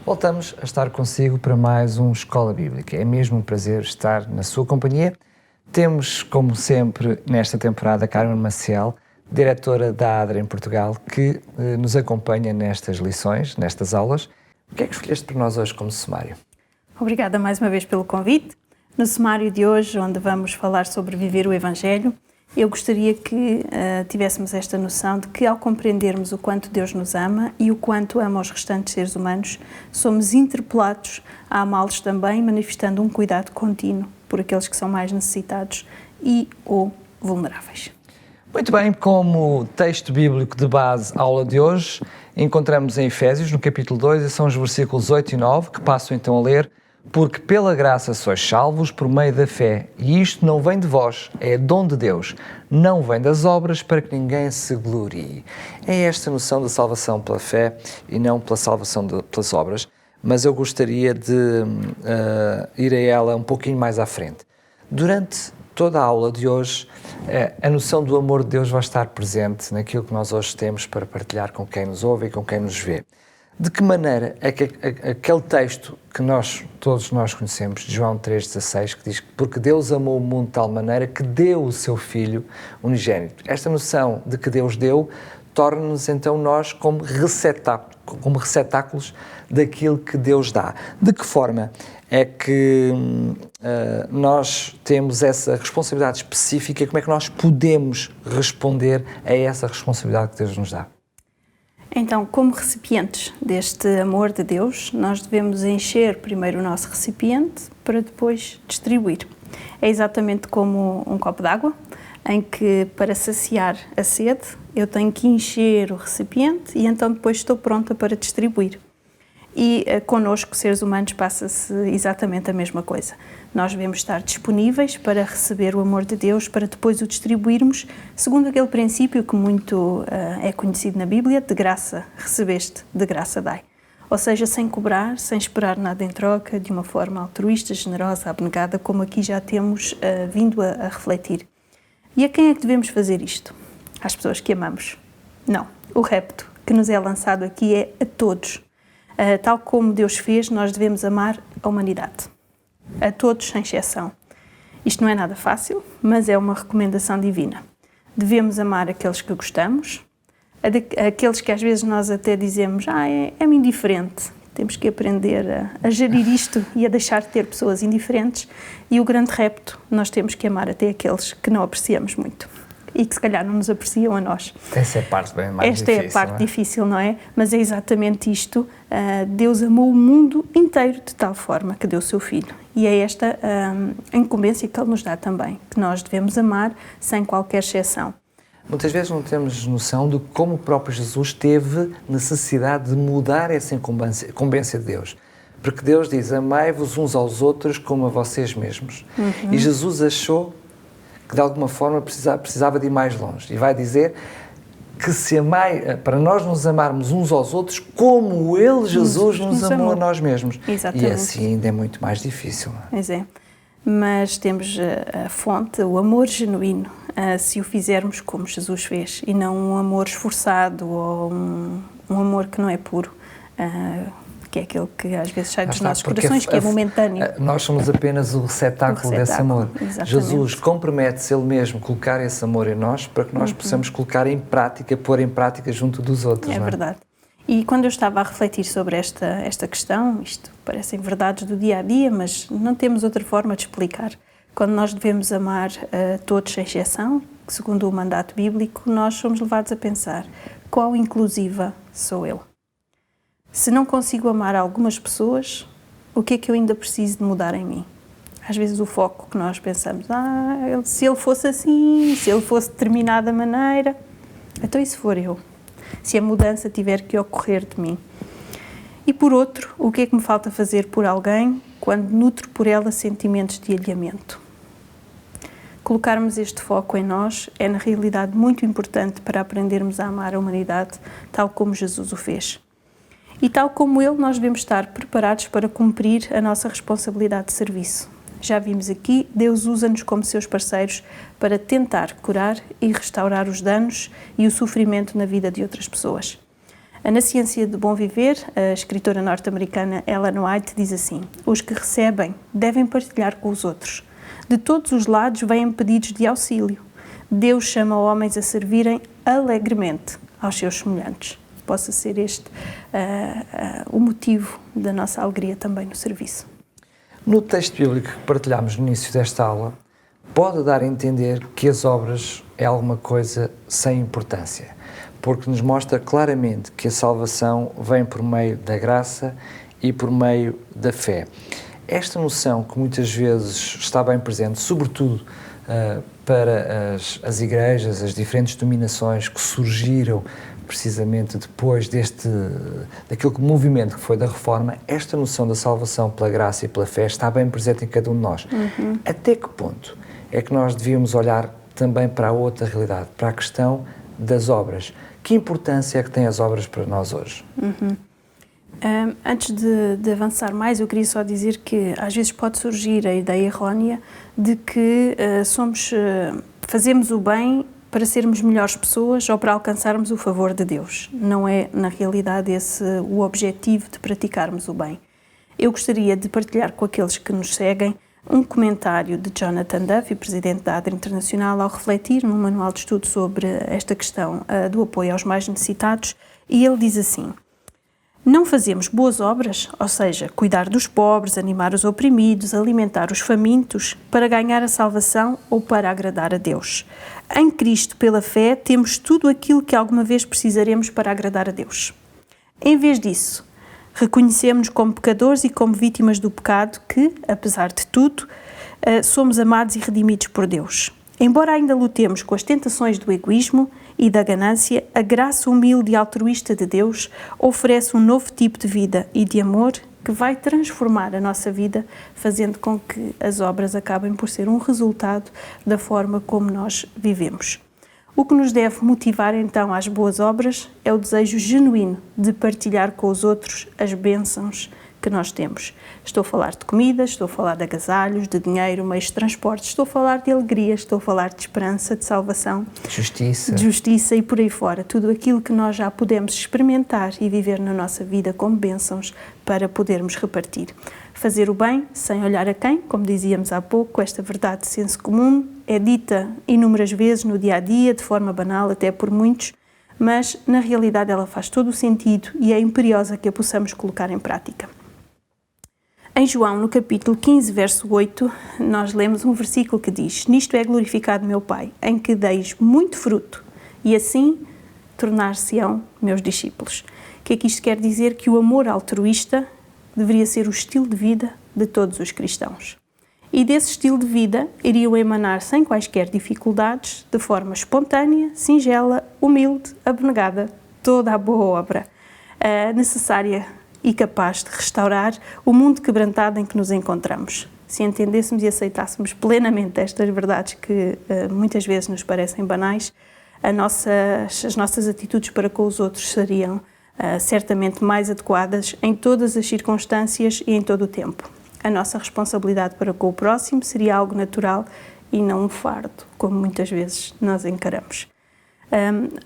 Voltamos a estar consigo para mais um Escola Bíblica. É mesmo um prazer estar na sua companhia. Temos, como sempre, nesta temporada, Carmen Maciel, diretora da ADRA em Portugal, que nos acompanha nestas lições, nestas aulas. O que é que escolheste para nós hoje como sumário? Obrigada mais uma vez pelo convite. No sumário de hoje, onde vamos falar sobre viver o Evangelho, eu gostaria que tivéssemos esta noção de que, ao compreendermos o quanto Deus nos ama e o quanto ama os restantes seres humanos, somos interpelados a amá-los também, manifestando um cuidado contínuo por aqueles que são mais necessitados e ou vulneráveis. Muito bem, como texto bíblico de base, a aula de hoje, encontramos em Efésios, no capítulo 2, e são os versículos 8 e 9, que passo então a ler. Porque pela graça sois salvos por meio da fé, e isto não vem de vós, é dom de Deus, não vem das obras para que ninguém se glorie. É esta noção da salvação pela fé e não pela salvação pelas obras, mas eu gostaria de ir a ela um pouquinho mais à frente. Durante toda a aula de hoje, a noção do amor de Deus vai estar presente naquilo que nós hoje temos para partilhar com quem nos ouve e com quem nos vê. De que maneira é que aquele texto que todos nós conhecemos, de João 3,16, que diz que porque Deus amou o mundo de tal maneira que deu o seu Filho unigênito. Esta noção de que Deus deu torna-nos então nós como receptáculos daquilo que Deus dá. De que forma é que nós temos essa responsabilidade específica? Como é que nós podemos responder a essa responsabilidade que Deus nos dá? Então, como recipientes deste amor de Deus, nós devemos encher primeiro o nosso recipiente para depois distribuir. É exatamente como um copo d'água, em que para saciar a sede eu tenho que encher o recipiente e então depois estou pronta para distribuir. E connosco, seres humanos, passa-se exatamente a mesma coisa. Nós devemos estar disponíveis para receber o amor de Deus, para depois o distribuirmos, segundo aquele princípio que muito é conhecido na Bíblia, de graça recebeste, de graça dai. Ou seja, sem cobrar, sem esperar nada em troca, de uma forma altruísta, generosa, abnegada, como aqui já temos vindo a refletir. E a quem é que devemos fazer isto? Às pessoas que amamos? Não. O repto que nos é lançado aqui é a todos. Tal como Deus fez, nós devemos amar a humanidade. A todos, sem exceção. Isto não é nada fácil, mas é uma recomendação divina. Devemos amar aqueles que gostamos, aqueles que às vezes nós até dizemos, é-me indiferente. Temos que aprender a gerir isto e a deixar de ter pessoas indiferentes. E o grande repto, nós temos que amar até aqueles que não apreciamos muito e que se calhar não nos apreciam a nós. Essa é a parte bem mais difícil. Esta é a parte não difícil, não é? Mas é exatamente isto. Deus amou o mundo inteiro de tal forma que deu o seu Filho. E é esta a incumbência que Ele nos dá também, que nós devemos amar sem qualquer exceção. Muitas vezes não temos noção de como o próprio Jesus teve necessidade de mudar essa incumbência de Deus. Porque Deus diz, amai-vos uns aos outros como a vocês mesmos. Uhum. E Jesus achou que de alguma forma precisava de ir mais longe. E vai dizer que para nós nos amarmos uns aos outros como Ele, Jesus, nos amou a nós mesmos. Exatamente. E assim ainda é muito mais difícil. Pois é. Mas temos a fonte, o amor genuíno, se o fizermos como Jesus fez, e não um amor esforçado ou um amor que não é puro, que é aquele que às vezes sai dos nossos corações, que é momentâneo. Nós somos apenas o receptáculo desse amor. Exatamente. Jesus compromete-se Ele mesmo a colocar esse amor em nós para que nós possamos colocar em prática, pôr em prática junto dos outros. É verdade. E quando eu estava a refletir sobre esta questão, isto parecem verdades do dia-a-dia, mas não temos outra forma de explicar. Quando nós devemos amar a todos sem exceção, que segundo o mandato bíblico, nós somos levados a pensar, qual inclusiva sou eu? Se não consigo amar algumas pessoas, o que é que eu ainda preciso de mudar em mim? Às vezes o foco que nós pensamos, se ele fosse assim, se ele fosse de determinada maneira, então e se for eu? Se a mudança tiver que ocorrer de mim? E por outro, o que é que me falta fazer por alguém quando nutro por ela sentimentos de alheamento? Colocarmos este foco em nós é na realidade muito importante para aprendermos a amar a humanidade tal como Jesus o fez. E tal como Ele, nós devemos estar preparados para cumprir a nossa responsabilidade de serviço. Já vimos aqui, Deus usa-nos como seus parceiros para tentar curar e restaurar os danos e o sofrimento na vida de outras pessoas. Na Ciência do Bom Viver, a escritora norte-americana Ellen White diz assim: os que recebem devem partilhar com os outros. De todos os lados vêm pedidos de auxílio. Deus chama homens a servirem alegremente aos seus semelhantes. Possa ser este o motivo da nossa alegria também no serviço. No texto bíblico que partilhámos no início desta aula, pode dar a entender que as obras é alguma coisa sem importância, porque nos mostra claramente que a salvação vem por meio da graça e por meio da fé. Esta noção que muitas vezes está bem presente, sobretudo para as igrejas, as diferentes denominações que surgiram precisamente depois daquele movimento que foi da Reforma, esta noção da salvação pela graça e pela fé está bem presente em cada um de nós. Até que ponto é que nós devíamos olhar também para a outra realidade, para a questão das obras? Que importância é que têm as obras para nós hoje? Antes de avançar mais, eu queria só dizer que às vezes pode surgir a ideia errónea de que fazemos o bem para sermos melhores pessoas ou para alcançarmos o favor de Deus. Não é, na realidade, esse o objetivo de praticarmos o bem. Eu gostaria de partilhar com aqueles que nos seguem um comentário de Jonathan Duffy, presidente da ADRA Internacional, ao refletir num manual de estudo sobre esta questão do apoio aos mais necessitados, e ele diz assim: não fazemos boas obras, ou seja, cuidar dos pobres, animar os oprimidos, alimentar os famintos, para ganhar a salvação ou para agradar a Deus. Em Cristo, pela fé, temos tudo aquilo que alguma vez precisaremos para agradar a Deus. Em vez disso, reconhecemos-nos como pecadores e como vítimas do pecado que, apesar de tudo, somos amados e redimidos por Deus. Embora ainda lutemos com as tentações do egoísmo e da ganância, a graça humilde e altruísta de Deus oferece um novo tipo de vida e de amor que vai transformar a nossa vida, fazendo com que as obras acabem por ser um resultado da forma como nós vivemos. O que nos deve motivar então às boas obras é o desejo genuíno de partilhar com os outros as bênçãos que nós temos. Estou a falar de comida, estou a falar de agasalhos, de dinheiro, meios de transporte, estou a falar de alegria, estou a falar de esperança, de salvação, de justiça e por aí fora. Tudo aquilo que nós já podemos experimentar e viver na nossa vida como bênçãos para podermos repartir. Fazer o bem sem olhar a quem, como dizíamos há pouco, esta verdade de senso comum é dita inúmeras vezes no dia-a-dia, de forma banal até por muitos, mas na realidade ela faz todo o sentido e é imperiosa que a possamos colocar em prática. Em João, no capítulo 15, verso 8, nós lemos um versículo que diz: nisto é glorificado meu Pai, em que deis muito fruto, e assim tornar-se-ão meus discípulos. O que é que isto quer dizer? Que o amor altruísta deveria ser o estilo de vida de todos os cristãos. E desse estilo de vida iriam emanar sem quaisquer dificuldades, de forma espontânea, singela, humilde, abnegada, toda a boa obra necessária e capaz de restaurar o mundo quebrantado em que nos encontramos. Se entendêssemos e aceitássemos plenamente estas verdades que muitas vezes nos parecem banais, as nossas atitudes para com os outros seriam certamente mais adequadas em todas as circunstâncias e em todo o tempo. A nossa responsabilidade para com o próximo seria algo natural e não um fardo, como muitas vezes nós encaramos.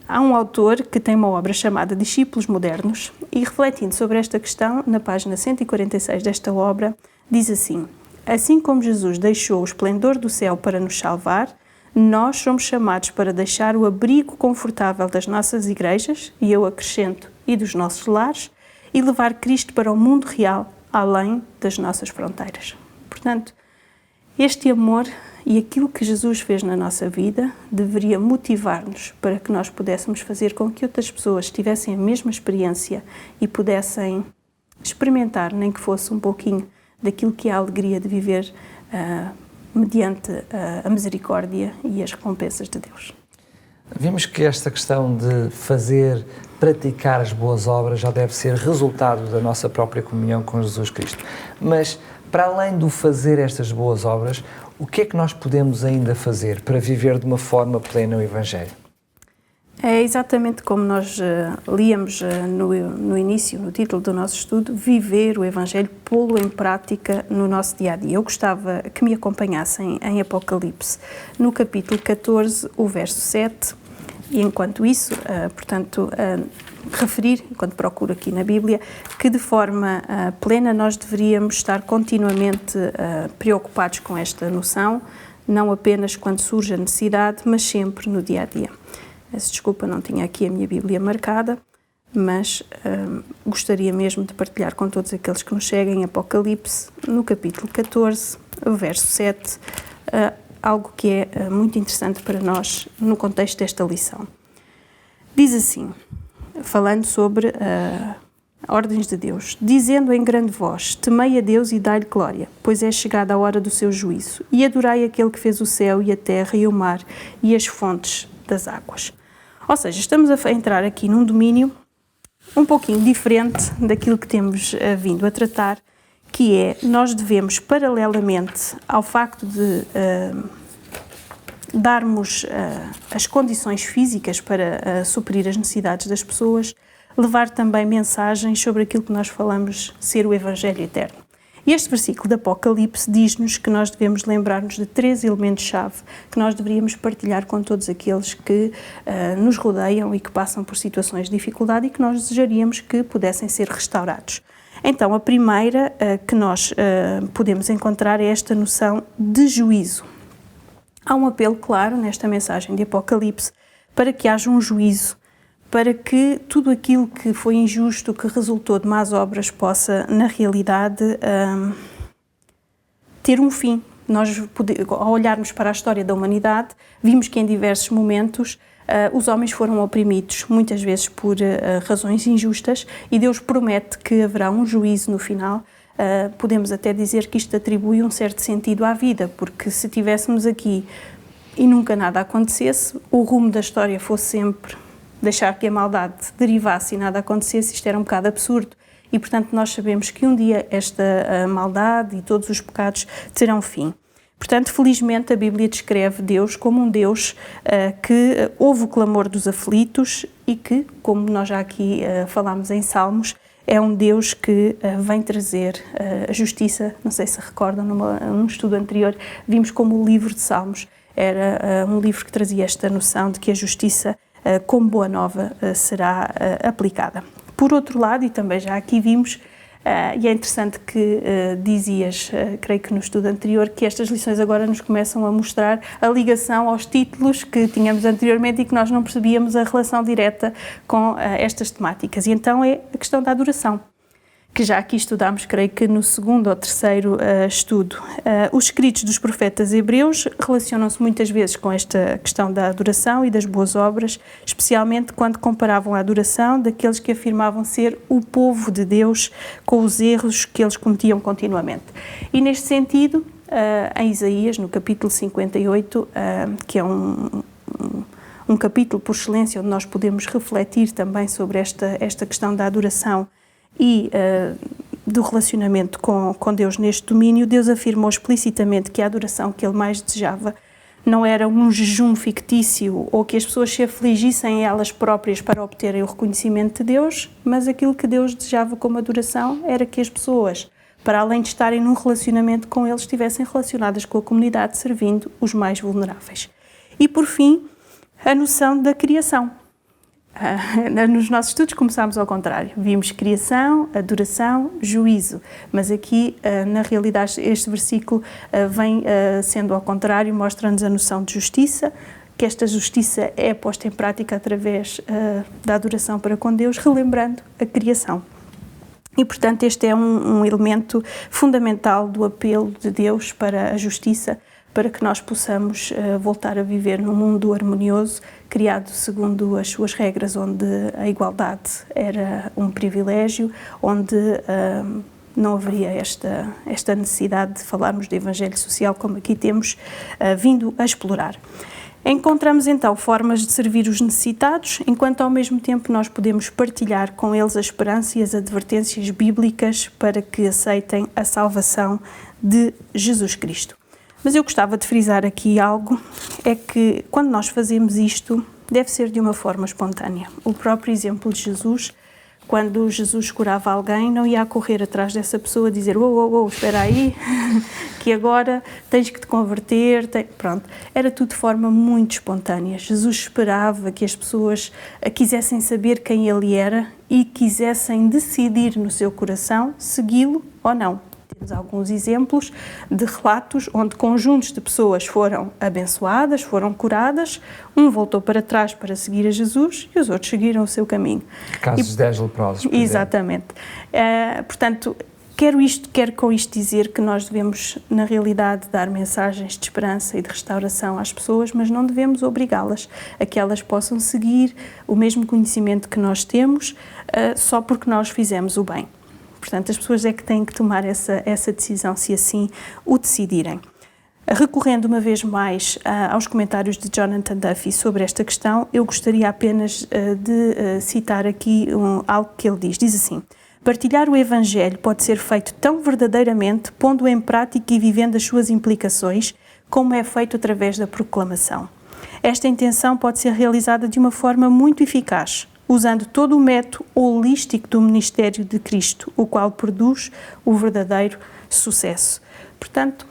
Há um autor que tem uma obra chamada Discípulos Modernos e, refletindo sobre esta questão, na página 146 desta obra, diz assim: assim como Jesus deixou o esplendor do céu para nos salvar, nós somos chamados para deixar o abrigo confortável das nossas igrejas, e eu acrescento, e dos nossos lares, e levar Cristo para o mundo real, além das nossas fronteiras. Portanto, este amor e aquilo que Jesus fez na nossa vida deveria motivar-nos para que nós pudéssemos fazer com que outras pessoas tivessem a mesma experiência e pudessem experimentar, nem que fosse um pouquinho, daquilo que é a alegria de viver mediante a misericórdia e as recompensas de Deus. Vimos que esta questão de praticar as boas obras já deve ser resultado da nossa própria comunhão com Jesus Cristo. Mas, para além do fazer estas boas obras, o que é que nós podemos ainda fazer para viver de uma forma plena o Evangelho? É exatamente como nós líamos no início, no título do nosso estudo, viver o Evangelho, pô-lo em prática no nosso dia-a-dia. Eu gostava que me acompanhassem em Apocalipse, no capítulo 14, o verso 7, e enquanto isso, referir, enquanto procuro aqui na Bíblia, que de forma plena nós deveríamos estar continuamente preocupados com esta noção, não apenas quando surge a necessidade, mas sempre no dia-a-dia. Peço desculpa, não tinha aqui a minha Bíblia marcada, mas gostaria mesmo de partilhar com todos aqueles que nos seguem Apocalipse, no capítulo 14, verso 7, algo que é muito interessante para nós no contexto desta lição. Diz assim, falando sobre ordens de Deus, dizendo em grande voz, temei a Deus e dai-lhe glória, pois é chegada a hora do seu juízo, e adorai aquele que fez o céu e a terra e o mar e as fontes das águas. Ou seja, estamos a entrar aqui num domínio um pouquinho diferente daquilo que temos vindo a tratar, que é, nós devemos, paralelamente ao facto de darmos as condições físicas para suprir as necessidades das pessoas, levar também mensagens sobre aquilo que nós falamos ser o Evangelho eterno. E este versículo de Apocalipse diz-nos que nós devemos lembrar-nos de 3 elementos-chave que nós deveríamos partilhar com todos aqueles que nos rodeiam e que passam por situações de dificuldade e que nós desejaríamos que pudessem ser restaurados. Então, a primeira que nós podemos encontrar é esta noção de juízo. Há um apelo claro nesta mensagem de Apocalipse para que haja um juízo, para que tudo aquilo que foi injusto, que resultou de más obras, possa, na realidade, ter um fim. Nós, ao olharmos para a história da humanidade, vimos que em diversos momentos os homens foram oprimidos, muitas vezes por razões injustas, e Deus promete que haverá um juízo no final. Podemos até dizer que isto atribui um certo sentido à vida, porque se estivéssemos aqui e nunca nada acontecesse, o rumo da história fosse sempre deixar que a maldade derivasse e nada acontecesse, isto era um bocado absurdo. E, portanto, nós sabemos que um dia esta maldade e todos os pecados terão fim. Portanto, felizmente, a Bíblia descreve Deus como um Deus que ouve o clamor dos aflitos e que, como nós já aqui falámos em Salmos, é um Deus que vem trazer a justiça. Não sei se recordam, num estudo anterior, vimos como o livro de Salmos era um livro que trazia esta noção de que a justiça, como boa nova, será aplicada. Por outro lado, e também já aqui vimos, e é interessante que dizias, creio que no estudo anterior, que estas lições agora nos começam a mostrar a ligação aos títulos que tínhamos anteriormente e que nós não percebíamos a relação direta com estas temáticas. E então é a questão da adoração, que já aqui estudámos, creio que no segundo ou terceiro estudo. Os escritos dos profetas hebreus relacionam-se muitas vezes com esta questão da adoração e das boas obras, especialmente quando comparavam a adoração daqueles que afirmavam ser o povo de Deus com os erros que eles cometiam continuamente. E neste sentido, em Isaías, no capítulo 58, que é um capítulo por excelência onde nós podemos refletir também sobre esta questão da adoração e do relacionamento com Deus neste domínio, Deus afirmou explicitamente que a adoração que ele mais desejava não era um jejum fictício ou que as pessoas se afligissem elas próprias para obterem o reconhecimento de Deus, mas aquilo que Deus desejava como adoração era que as pessoas, para além de estarem num relacionamento com ele, estivessem relacionadas com a comunidade, servindo os mais vulneráveis. E, por fim, a noção da criação. Nos nossos estudos começámos ao contrário, vimos criação, adoração, juízo, mas aqui na realidade este versículo vem sendo ao contrário, mostra-nos a noção de justiça, que esta justiça é posta em prática através da adoração para com Deus, relembrando a criação. E, portanto, este é um elemento fundamental do apelo de Deus para a justiça, para que nós possamos voltar a viver num mundo harmonioso, criado segundo as suas regras, onde a igualdade era um privilégio, onde não haveria esta necessidade de falarmos de evangelho social, como aqui temos vindo a explorar. Encontramos então formas de servir os necessitados, enquanto ao mesmo tempo nós podemos partilhar com eles a esperança e as advertências bíblicas para que aceitem a salvação de Jesus Cristo. Mas eu gostava de frisar aqui algo, é que quando nós fazemos isto, deve ser de uma forma espontânea. O próprio exemplo de Jesus, quando Jesus curava alguém, não ia a correr atrás dessa pessoa a dizer: espera aí, que agora tens que te converter. Pronto, era tudo de forma muito espontânea. Jesus esperava que as pessoas quisessem saber quem ele era e quisessem decidir no seu coração segui-lo ou não. Temos alguns exemplos de relatos onde conjuntos de pessoas foram abençoadas, foram curadas, um voltou para trás para seguir a Jesus e os outros seguiram o seu caminho. Casos de 10 leprosos, por Exatamente. Portanto, quero com isto dizer que nós devemos, na realidade, dar mensagens de esperança e de restauração às pessoas, mas não devemos obrigá-las a que elas possam seguir o mesmo conhecimento que nós temos só porque nós fizemos o bem. Portanto, as pessoas é que têm que tomar essa decisão, se assim o decidirem. Recorrendo uma vez mais aos comentários de Jonathan Duffy sobre esta questão, eu gostaria apenas de citar aqui algo que ele diz. Diz assim: partilhar o Evangelho pode ser feito tão verdadeiramente, pondo em prática e vivendo as suas implicações, como é feito através da proclamação. Esta intenção pode ser realizada de uma forma muito eficaz, usando todo o método holístico do ministério de Cristo, o qual produz o verdadeiro sucesso. Portanto,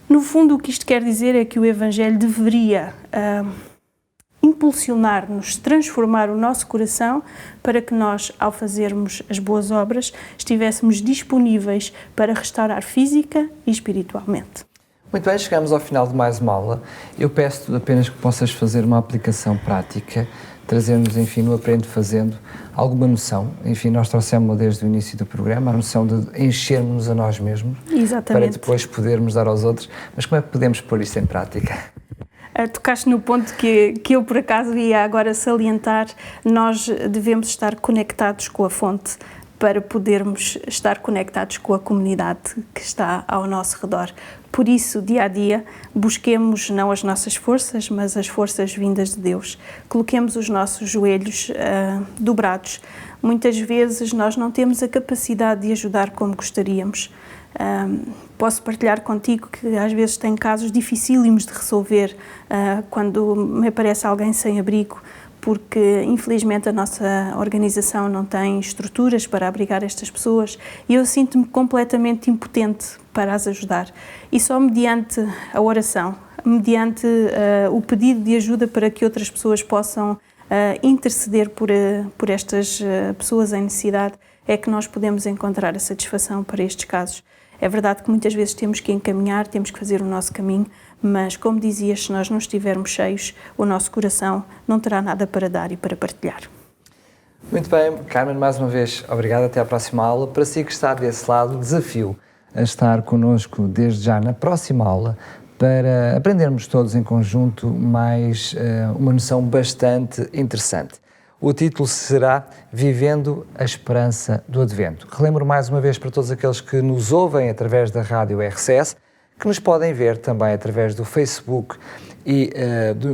no fundo, o que isto quer dizer é que o Evangelho deveria impulsionar-nos, transformar o nosso coração para que nós, ao fazermos as boas obras, estivéssemos disponíveis para restaurar física e espiritualmente. Muito bem, chegamos ao final de mais uma aula. Eu peço apenas que possas fazer uma aplicação prática, trazermos, enfim, no Aprende Fazendo, alguma noção. Enfim, nós trouxemos desde o início do programa a noção de enchermos a nós mesmos. Exatamente. Para depois podermos dar aos outros. Mas como é que podemos pôr isto em prática? Tocaste no ponto que eu, por acaso, ia agora salientar. Nós devemos estar conectados com a fonte para podermos estar conectados com a comunidade que está ao nosso redor. Por isso, dia a dia, busquemos não as nossas forças, mas as forças vindas de Deus. Coloquemos os nossos joelhos dobrados. Muitas vezes nós não temos a capacidade de ajudar como gostaríamos. Posso partilhar contigo que às vezes tem casos dificílimos de resolver quando me aparece alguém sem abrigo, porque infelizmente a nossa organização não tem estruturas para abrigar estas pessoas e eu sinto-me completamente impotente para as ajudar. E só mediante a oração, mediante o pedido de ajuda para que outras pessoas possam interceder por estas pessoas em necessidade, é que nós podemos encontrar a satisfação para estes casos. É verdade que muitas vezes temos que encaminhar, temos que fazer o nosso caminho, mas, como dizias, se nós não estivermos cheios, o nosso coração não terá nada para dar e para partilhar. Muito bem, Carmen, mais uma vez, obrigado, até à próxima aula. Para si que está desse lado, desafio a estar connosco desde já na próxima aula para aprendermos todos em conjunto mais uma noção bastante interessante. O título será Vivendo a Esperança do Advento. Relembro mais uma vez para todos aqueles que nos ouvem através da Rádio RCS, que nos podem ver também através do Facebook e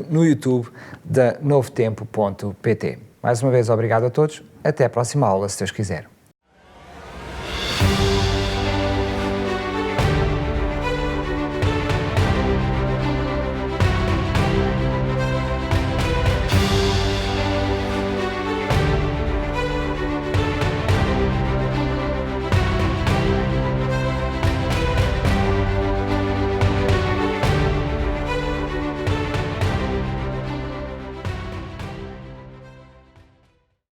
no YouTube da novotempo.pt. Mais uma vez, obrigado a todos. Até a próxima aula, se Deus quiser.